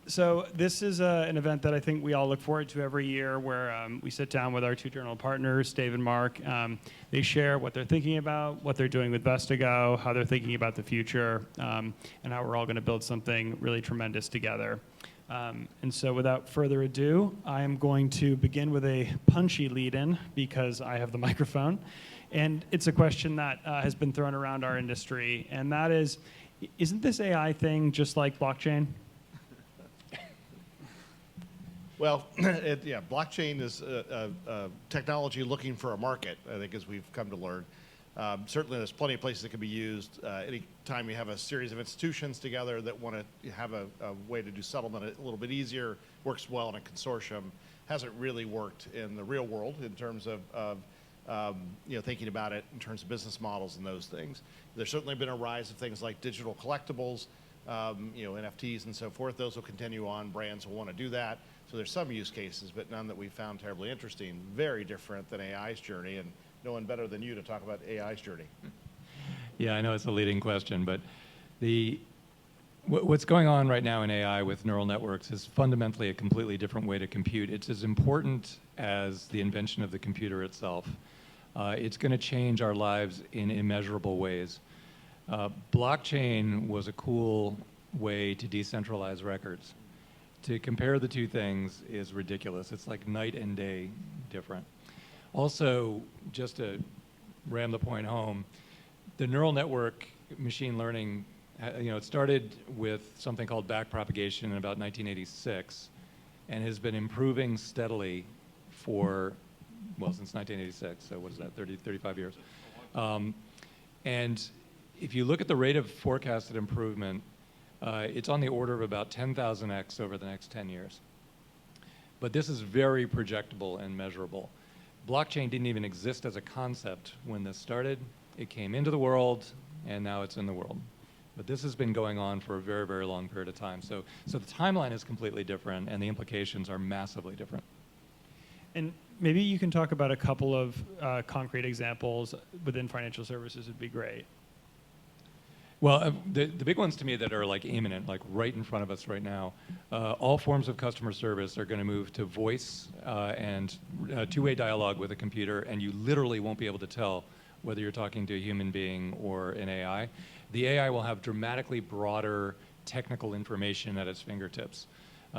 So this is an event that I think we all look forward to every year, where we sit down with our two journal partners, Dave and Mark. They share what they're thinking about, what they're doing with Vestago, how they're thinking about the future, and how we're all going to build something really tremendous together. And so without further ado, I am going to begin with a punchy lead-in because I have the microphone. And it's a question that has been thrown around our industry, and that is, isn't this AI thing just like blockchain? Well, blockchain is a technology looking for a market, I think, as we've come to learn. Certainly, there's plenty of places it can be used. Anytime you have a series of institutions together that want to have a way to do settlement a little bit easier, works well in a consortium. Hasn't really worked in the real world in terms of thinking about it in terms of business models and those things. There's certainly been a rise of things like digital collectibles, NFTs and so forth. Those will continue on. Brands will want to do that. So there's some use cases, but none that we found terribly interesting. Very different than AI's journey, and no one better than you to talk about AI's journey. Yeah, I know it's a leading question, but what's going on right now in AI with neural networks is fundamentally a completely different way to compute. It's as important as the invention of the computer itself. It's going to change our lives in immeasurable ways. Blockchain was a cool way to decentralize records. To compare the two things is ridiculous. It's like night and day different. Also, just to ram the point home, the neural network machine learning, it started with something called backpropagation in about 1986 and has been improving steadily since 1986. So what is that, 35 years? And if you look at the rate of forecasted improvement, it's on the order of about 10,000x over the next 10 years. But this is very projectable and measurable. Blockchain didn't even exist as a concept when this started. It came into the world, and now it's in the world. But this has been going on for a very, very long period of time. So the timeline is completely different, and the implications are massively different. And maybe you can talk about a couple of concrete examples within financial services would be great. Well, the big ones to me that are like imminent, like right in front of us right now, all forms of customer service are going to move to voice and two-way dialogue with a computer, and you literally won't be able to tell whether you're talking to a human being or an AI. The AI will have dramatically broader technical information at its fingertips.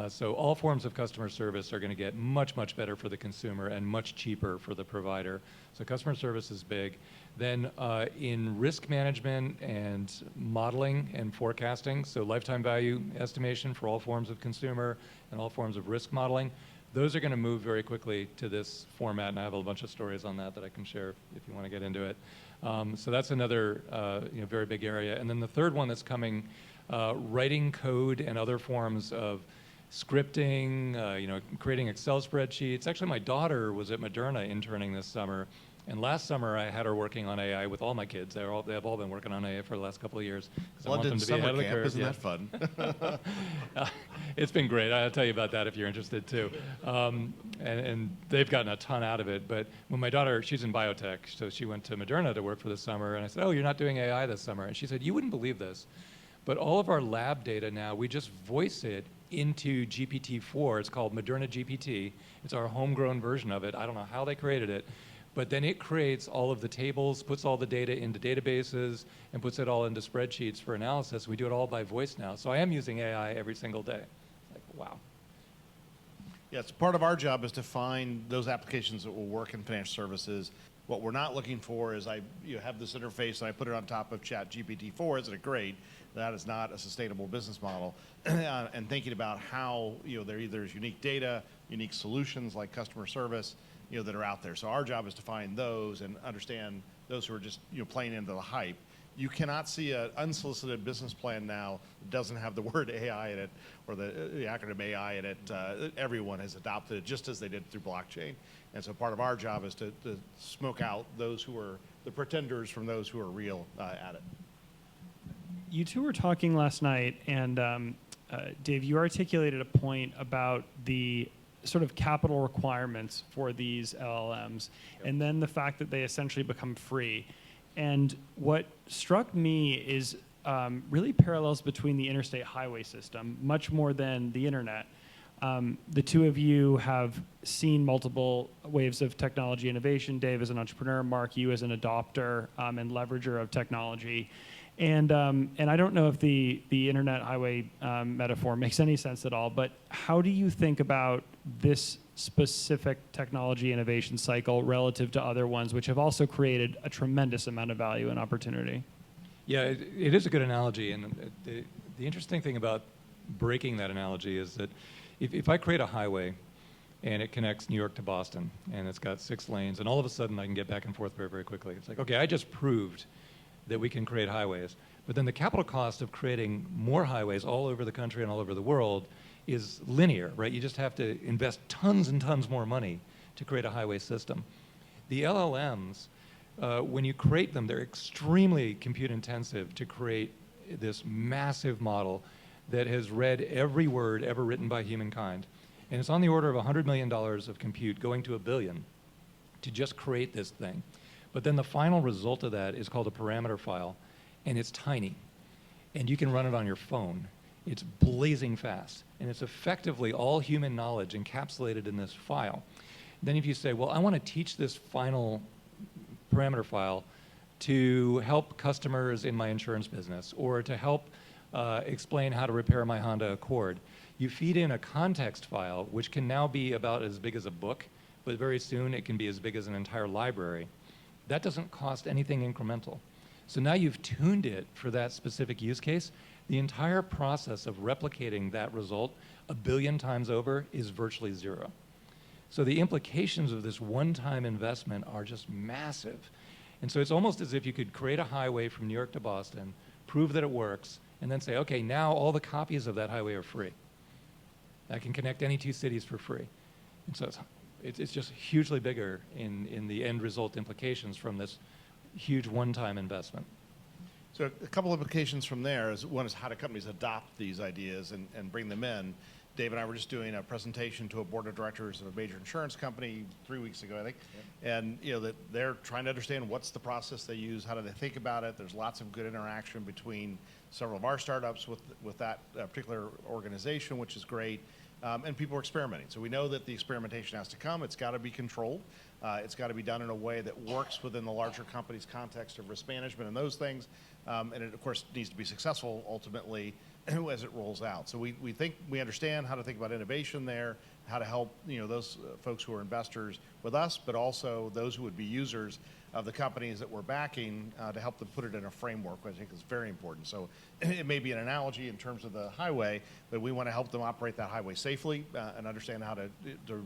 So all forms of customer service are going to get much, much better for the consumer and much cheaper for the provider. So customer service is big. Then in risk management and modeling and forecasting, so lifetime value estimation for all forms of consumer and all forms of risk modeling, those are going to move very quickly to this format, and I have a bunch of stories on that I can share if you want to get into it. So that's another very big area. And then the third one that's coming, writing code and other forms of scripting, creating Excel spreadsheets. Actually, my daughter was at Moderna interning this summer. And last summer, I had her working on AI with all my kids. They have all been working on AI for the last couple of years. I want them to be ahead of the curve. Isn't that fun? It's been great. I'll tell you about that if you're interested, too. And they've gotten a ton out of it. But when my daughter, she's in biotech, so she went to Moderna to work for the summer. And I said, oh, you're not doing AI this summer? And she said, you wouldn't believe this. But all of our lab data now, we just voice it into GPT-4. It's called Moderna GPT. It's our homegrown version of it. I don't know how they created it. But then it creates all of the tables, puts all the data into databases, and puts it all into spreadsheets for analysis. We do it all by voice now. So I am using AI every single day. Like, wow. Yeah, it's part of our job is to find those applications that will work in financial services. What we're not looking for is you have this interface and I put it on top of ChatGPT-4. Isn't it great? That is not a sustainable business model. And thinking about how there either is unique data, unique solutions like customer service, that are out there. So our job is to find those and understand those who are just playing into the hype. You cannot see an unsolicited business plan now that doesn't have the word AI in it or the acronym AI in it. Everyone has adopted it just as they did through blockchain. And so part of our job is to smoke out those who are the pretenders from those who are real at it. You two were talking last night, and Dave, you articulated a point about the sort of capital requirements for these LLMs, and then the fact that they essentially become free. And what struck me is really parallels between the interstate highway system, much more than the internet. The two of you have seen multiple waves of technology innovation. Dave as an entrepreneur, Mark, you as an adopter and leverager of technology. And I don't know if the internet highway metaphor makes any sense at all, but how do you think about this specific technology innovation cycle relative to other ones, which have also created a tremendous amount of value and opportunity? Yeah, it is a good analogy. And the interesting thing about breaking that analogy is that if I create a highway and it connects New York to Boston and it's got 6 lanes and all of a sudden I can get back and forth very, very quickly. It's like, okay, I just proved that we can create highways. But then the capital cost of creating more highways all over the country and all over the world is linear, right? You just have to invest tons and tons more money to create a highway system. The LLMs, when you create them, they're extremely compute intensive to create this massive model that has read every word ever written by humankind. And it's on the order of $100 million of compute going to $1 billion to just create this thing. But then the final result of that is called a parameter file, and it's tiny. And you can run it on your phone. It's blazing fast. And it's effectively all human knowledge encapsulated in this file. Then if you say, well, I want to teach this final parameter file to help customers in my insurance business or to help explain how to repair my Honda Accord, you feed in a context file, which can now be about as big as a book, but very soon it can be as big as an entire library. That doesn't cost anything incremental. So now you've tuned it for that specific use case. The entire process of replicating that result 1 billion times over is virtually zero. So the implications of this one-time investment are just massive. And so it's almost as if you could create a highway from New York to Boston, prove that it works, and then say, okay, now all the copies of that highway are free. I can connect any 2 cities for free. And so it's just hugely bigger in the end result implications from this huge one-time investment. So a couple of implications from there is one is how do companies adopt these ideas and bring them in. Dave and I were just doing a presentation to a board of directors of a major insurance company 3 weeks ago, I think. Yep. And that they're trying to understand what's the process they use, how do they think about it. There's lots of good interaction between several of our startups with that particular organization, which is great. And people are experimenting. So we know that the experimentation has to come. It's got to be controlled. It's got to be done in a way that works within the larger company's context of risk management and those things. And it, of course, needs to be successful ultimately as it rolls out. So we understand how to think about innovation there, how to help those folks who are investors with us, but also those who would be users of the companies that we're backing to help them put it in a framework, which I think is very important. So it may be an analogy in terms of the highway, but we want to help them operate that highway safely and understand how to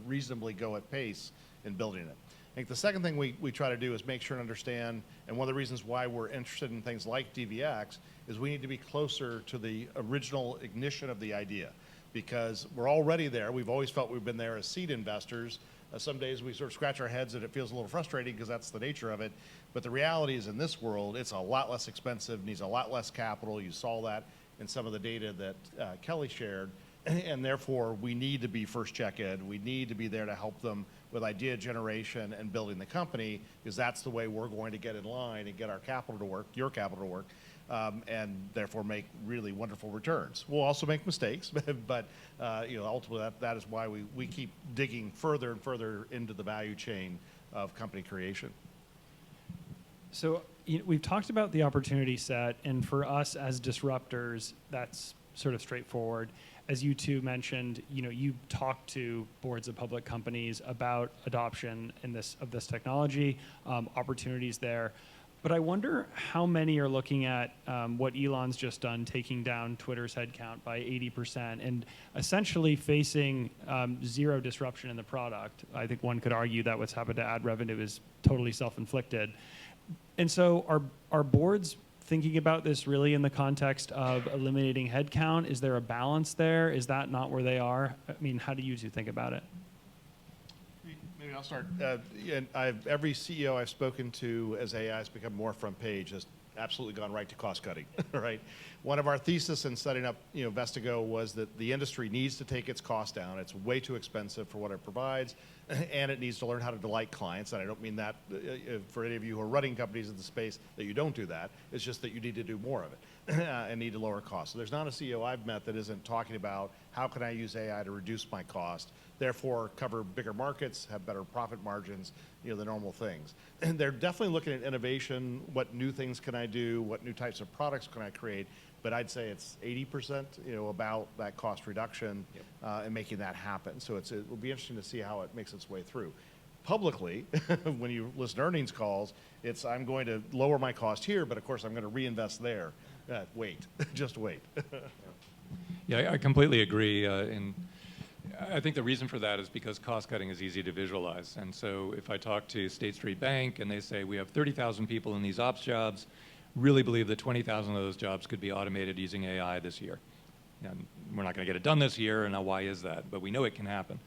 reasonably go at pace in building it. I think the second thing we try to do is make sure and understand, and one of the reasons why we're interested in things like DVX is we need to be closer to the original ignition of the idea, because we're already there. We've always felt we've been there as seed investors. Some days we sort of scratch our heads and it feels a little frustrating because that's the nature of it. But the reality is in this world, it's a lot less expensive, needs a lot less capital. You saw that in some of the data that Kelly shared. And therefore, we need to be first check-in. We need to be there to help them with idea generation and building the company, because that's the way we're going to get in line and get our capital to work, your capital to work, and therefore make really wonderful returns. We'll also make mistakes, but ultimately that is why we keep digging further and further into the value chain of company creation. So we've talked about the opportunity set, and for us as disruptors, that's sort of straightforward. As you two mentioned, you talk to boards of public companies about adoption of this technology, opportunities there. But I wonder how many are looking at what Elon's just done, taking down Twitter's headcount by 80% and essentially facing zero disruption in the product. I think one could argue that what's happened to ad revenue is totally self-inflicted. And so are boards thinking about this really in the context of eliminating headcount? Is there a balance there? Is that not where they are? I mean, how do you two think about it? Maybe I'll start. Every CEO I've spoken to as AI has become more front page has absolutely gone right to cost cutting, right? One of our thesis in setting up Vestigo was that the industry needs to take its cost down. It's way too expensive for what it provides, and it needs to learn how to delight clients. And I don't mean that for any of you who are running companies in the space that you don't do that. It's just that you need to do more of it. and need to lower costs. So there's not a CEO I've met that isn't talking about how can I use AI to reduce my cost, therefore cover bigger markets, have better profit margins, the normal things. And they're definitely looking at innovation, what new things can I do, what new types of products can I create, but I'd say it's 80%, about that cost reduction and making that happen. So it will be interesting to see how it makes its way through. Publicly, when you listen to earnings calls, it's I'm going to lower my cost here, but of course I'm going to reinvest there. Wait, just wait. Yeah, I completely agree. And I think the reason for that is because cost cutting is easy to visualize. And so if I talk to State Street Bank and they say we have 30,000 people in these ops jobs, really believe that 20,000 of those jobs could be automated using AI this year. And we're not going to get it done this year, and now why is that? But we know it can happen.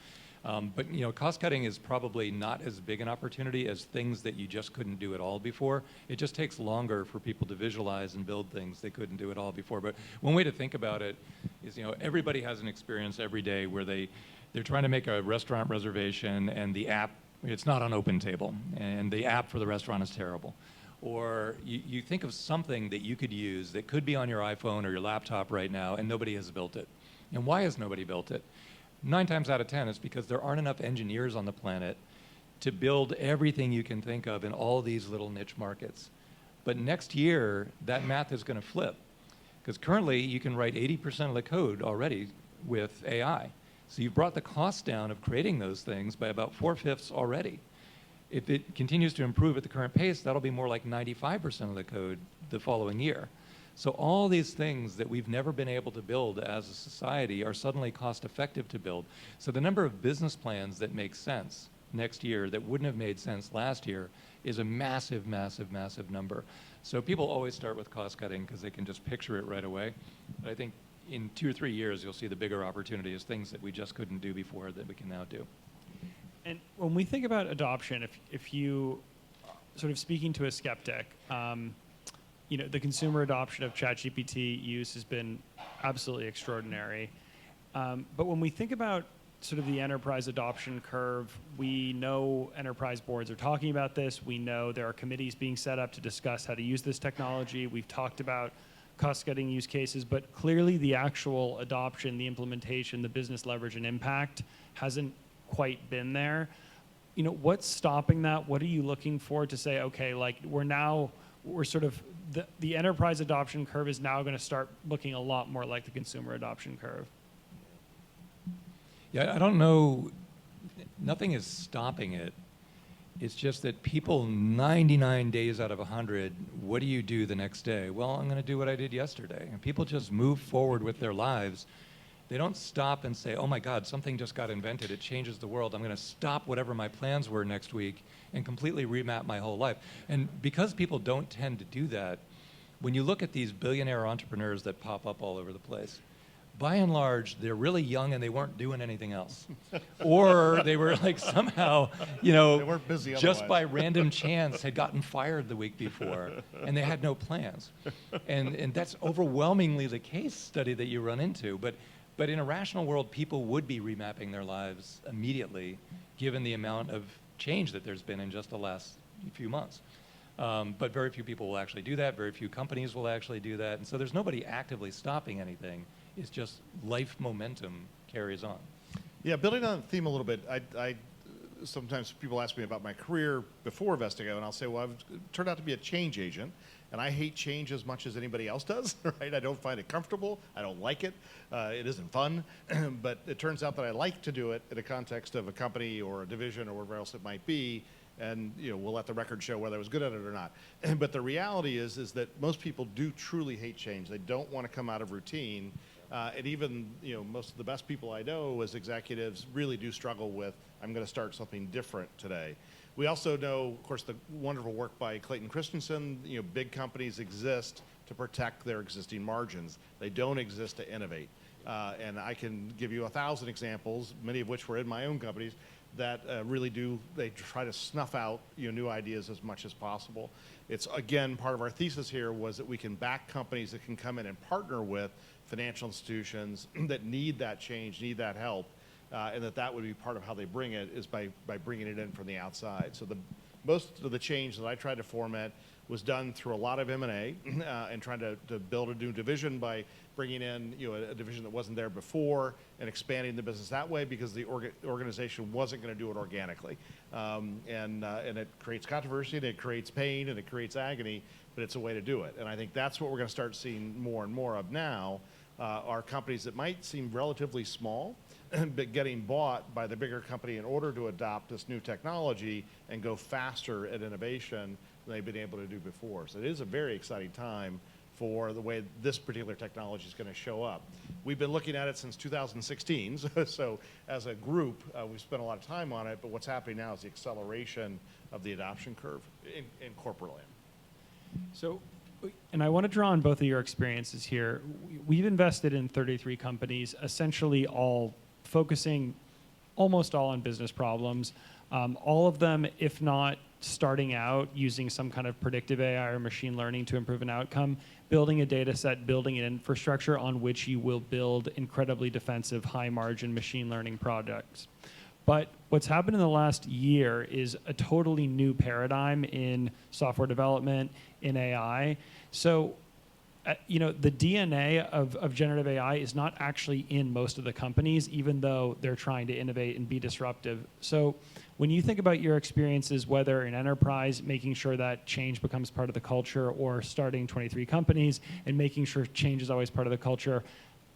But cost cutting is probably not as big an opportunity as things that you just couldn't do at all before. It just takes longer for people to visualize and build things they couldn't do at all before. But one way to think about it is, everybody has an experience every day where they're trying to make a restaurant reservation and the app, it's not on OpenTable, and the app for the restaurant is terrible. Or you think of something that you could use that could be on your iPhone or your laptop right now, and nobody has built it. And why has nobody built it? 9 times out of 10, it's because there aren't enough engineers on the planet to build everything you can think of in all these little niche markets. But next year, that math is going to flip. Because currently, you can write 80% of the code already with AI. So you've brought the cost down of creating those things by about 4/5 already. If it continues to improve at the current pace, that'll be more like 95% of the code the following year. So all these things that we've never been able to build as a society are suddenly cost effective to build. So the number of business plans that make sense next year that wouldn't have made sense last year is a massive, massive, massive number. So people always start with cost cutting because they can just picture it right away. But I think in 2 or 3 years, you'll see the bigger opportunity as things that we just couldn't do before that we can now do. And when we think about adoption, if you sort of speaking to a skeptic, the consumer adoption of ChatGPT use has been absolutely extraordinary. But when we think about sort of the enterprise adoption curve, we know enterprise boards are talking about this. We know there are committees being set up to discuss how to use this technology. We've talked about cost-cutting use cases, but clearly the actual adoption, the implementation, the business leverage and impact hasn't quite been there. What's stopping that? What are you looking for to say, okay, we're sort of, the enterprise adoption curve is now going to start looking a lot more like the consumer adoption curve? Yeah, I don't know. Nothing is stopping it. It's just that people 99 days out of 100, what do you do the next day? Well, I'm going to do what I did yesterday. And people just move forward with their lives. They don't stop and say, oh my God, something just got invented. It changes the world. I'm going to stop whatever my plans were next week and completely remap my whole life. And because people don't tend to do that, when you look at these billionaire entrepreneurs that pop up all over the place, by and large, they're really young and they weren't doing anything else. Or they were like somehow, they weren't busy just otherwise. by random chance had gotten fired the week before and they had no plans. And that's overwhelmingly the case study that you run into. But in a rational world, people would be remapping their lives immediately, given the amount of change that there's been in just the last few months. But very few people will actually do that. Very few companies will actually do that. And so there's nobody actively stopping anything. It's just life momentum carries on. Yeah, building on the theme a little bit, I sometimes people ask me about my career before Vestigo, and I'll say, well, I've turned out to be a change agent. And I hate change as much as anybody else does, right? I don't find it comfortable. I don't like it. It isn't fun. But it turns out that I like to do it in a context of a company or a division or whatever else it might be. And we'll let the record show whether I was good at it or not. But the reality is that most people do truly hate change. They don't want to come out of routine. And even most of the best people I know as executives really do struggle with, I'm going to start something different today. We also know, of course, the wonderful work by Clayton Christensen. Big companies exist to protect their existing margins. They don't exist to innovate. And I can give you 1,000 examples, many of which were in my own companies, that really do, they try to snuff out new ideas as much as possible. It's, again, part of our thesis here was that we can back companies that can come in and partner with financial institutions that need that change, need that help. And that would be part of how they bring it is by bringing it in from the outside. So most of the change that I tried to format was done through a lot of M&A and trying to build a new division by bringing in a division that wasn't there before and expanding the business that way because the organization wasn't going to do it organically. And it creates controversy, and it creates pain, and it creates agony, but it's a way to do it. And I think that's what we're going to start seeing more and more of now, are companies that might seem relatively small, but getting bought by the bigger company in order to adopt this new technology and go faster at innovation than they've been able to do before. So it is a very exciting time for the way this particular technology is going to show up. We've been looking at it since 2016, so as a group, we've spent a lot of time on it, but what's happening now is the acceleration of the adoption curve in corporate land. So, and I want to draw on both of your experiences here. We've invested in 33 companies, essentially all focusing almost all on business problems. All of them, if not starting out using some kind of predictive AI or machine learning to improve an outcome, building a data set, building an infrastructure on which you will build incredibly defensive, high-margin machine learning products. But what's happened in the last year is a totally new paradigm in software development, in AI. So, the DNA of generative AI is not actually in most of the companies, even though they're trying to innovate and be disruptive. So when you think about your experiences, whether in enterprise, making sure that change becomes part of the culture, or starting 23 companies and making sure change is always part of the culture,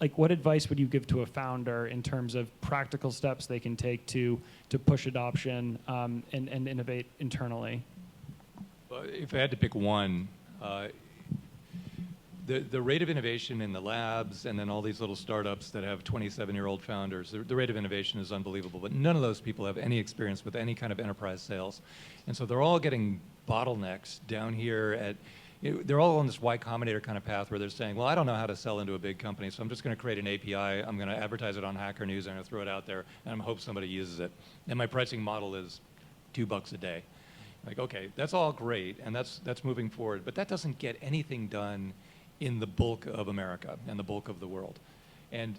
like, what advice would you give to a founder in terms of practical steps they can take to push adoption and innovate internally? Well, if I had to pick one, the rate of innovation in the labs and then all these little startups that have 27-year-old founders, the rate of innovation is unbelievable, but none of those people have any experience with any kind of enterprise sales. And so they're all getting bottlenecks down here at, they're all on this Y Combinator kind of path where they're saying, well, I don't know how to sell into a big company, so I'm just going to create an API, I'm going to advertise it on Hacker News, I'm going to throw it out there, and I hope somebody uses it. And my pricing model is $2 a day. Like, okay, that's all great, and that's moving forward, but that doesn't get anything done in the bulk of America and the bulk of the world. And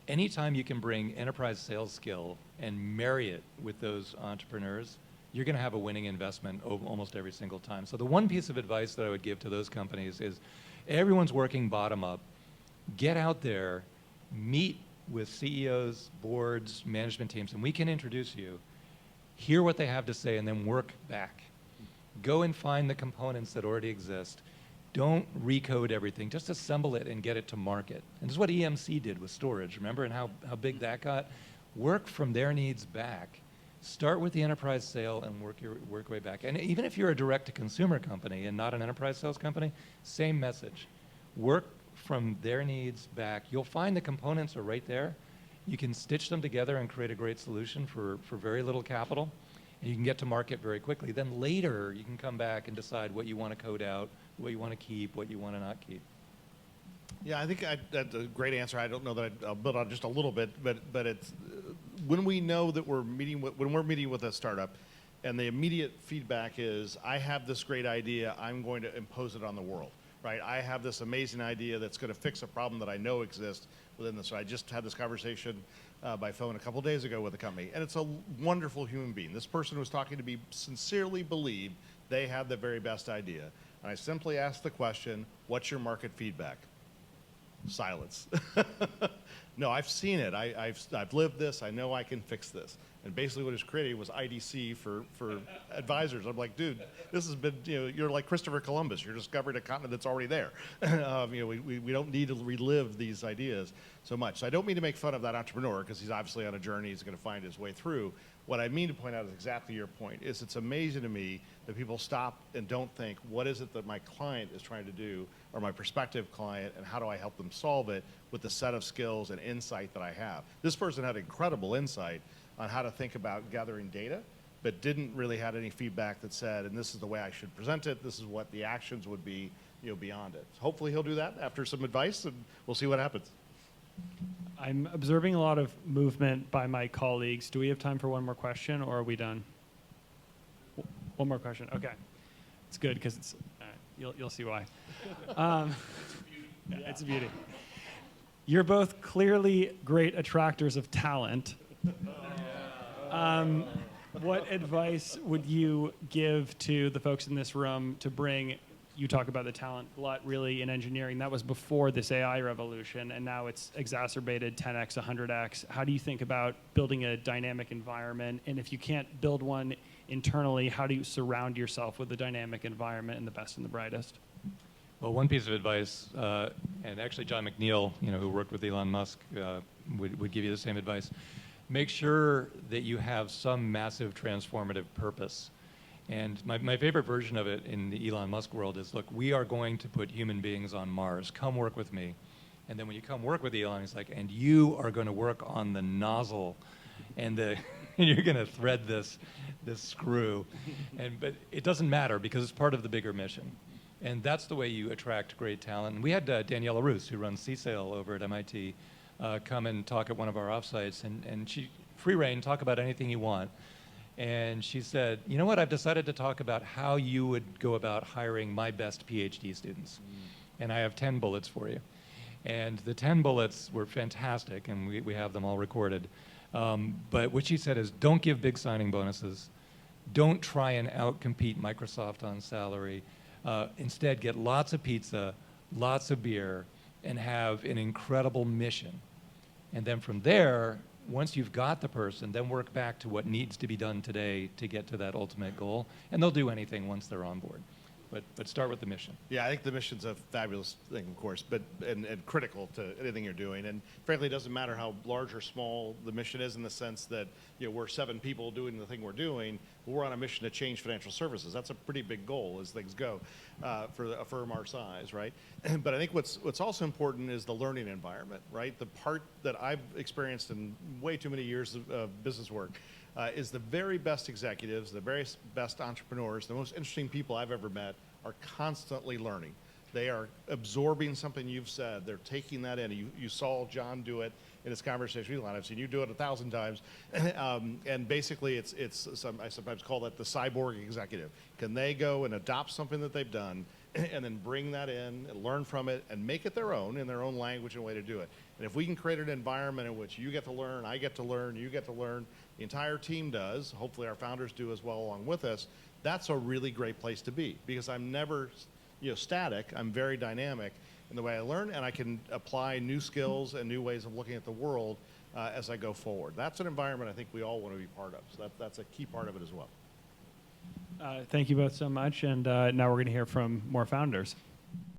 anytime you can bring enterprise sales skill and marry it with those entrepreneurs, you're going to have a winning investment almost every single time. So the one piece of advice that I would give to those companies is everyone's working bottom up. Get out there, meet with CEOs, boards, management teams, and we can introduce you. Hear what they have to say and then work back. Go and find the components that already exist. Don't recode everything, just assemble it and get it to market. And this is what EMC did with storage, remember, and how big that got? Work from their needs back. Start with the enterprise sale and work your way back. And even if you're a direct-to-consumer company and not an enterprise sales company, same message. Work from their needs back. You'll find the components are right there. You can stitch them together and create a great solution for very little capital. And you can get to market very quickly. Then later, you can come back and decide what you want to code out, what you want to keep, what you want to not keep. Yeah, I think that's a great answer. I don't know that I'll build on just a little bit, but it's when we know that when we're meeting with a startup, and the immediate feedback is, I have this great idea, I'm going to impose it on the world, right? I have this amazing idea that's going to fix a problem that I know exists within this. So I just had this conversation by phone a couple days ago with a company, and it's a wonderful human being. This person was talking to me sincerely believed they had the very best idea. And I simply asked the question, what's your market feedback? Silence. No, I've seen it. I've lived this. I know I can fix this. And basically what it was created was IDC for advisors. I'm like, dude, this has been, you're like Christopher Columbus. You're discovering a continent that's already there. We don't need to relive these ideas so much. So I don't mean to make fun of that entrepreneur because he's obviously on a journey. He's going to find his way through. What I mean to point out is exactly your point. It's amazing to me that people stop and don't think, what is it that my client is trying to do, or my prospective client, and how do I help them solve it with the set of skills and insight that I have? This person had incredible insight on how to think about gathering data, but didn't really have any feedback that said, and this is the way I should present it, this is what the actions would be, beyond it. Hopefully he'll do that after some advice, and we'll see what happens. I'm observing a lot of movement by my colleagues. Do we have time for one more question, or are we done? One more question. Okay, it's good because it's you'll see why. It's a beauty. You're both clearly great attractors of talent. What advice would you give to the folks in this room to bring, you talk about the talent glut really in engineering, that was before this AI revolution, and now it's exacerbated 10x, 100x. How do you think about building a dynamic environment? And if you can't build one internally, how do you surround yourself with the dynamic environment and the best and the brightest? Well, one piece of advice, and actually John McNeil, who worked with Elon Musk, would give you the same advice. Make sure that you have some massive transformative purpose. And my favorite version of it in the Elon Musk world is, look, we are going to put human beings on Mars. Come work with me. And then when you come work with Elon, he's like, and you are going to work on the nozzle, and you're going to thread this screw. But it doesn't matter because it's part of the bigger mission. And that's the way you attract great talent. And we had Daniela Roos, who runs CSAIL over at MIT, come and talk at one of our offsites, and she, free reign, talk about anything you want. And she said, you know what, I've decided to talk about how you would go about hiring my best PhD students. And I have 10 bullets for you. And the 10 bullets were fantastic, and we have them all recorded. But what she said is, don't give big signing bonuses. Don't try and outcompete Microsoft on salary. Instead, get lots of pizza, lots of beer, and have an incredible mission. And then from there, once you've got the person, then work back to what needs to be done today to get to that ultimate goal. And they'll do anything once they're on board. But start with the mission. Yeah, I think the mission's a fabulous thing, of course, and critical to anything you're doing. And frankly, it doesn't matter how large or small the mission is, in the sense that we're 7 people doing the thing we're doing. We're on a mission to change financial services. That's a pretty big goal as things go for a firm our size, right? But I think what's also important is the learning environment, right? The part that I've experienced in way too many years of business work is the very best executives, the very best entrepreneurs, the most interesting people I've ever met are constantly learning. They are absorbing something you've said. They're taking that in. You saw John do it in his conversation with Elon. I've seen you do it 1,000 times. And basically, I sometimes call that the cyborg executive. Can they go and adopt something that they've done and then bring that in and learn from it and make it their own in their own language and way to do it? And if we can create an environment in which you get to learn, I get to learn, you get to learn, the entire team does, hopefully our founders do as well along with us, that's a really great place to be, because I'm never static. I'm very dynamic in the way I learn, and I can apply new skills and new ways of looking at the world as I go forward. That's an environment I think we all want to be part of. So that's a key part of it as well. Thank you both so much, and now we're going to hear from more founders.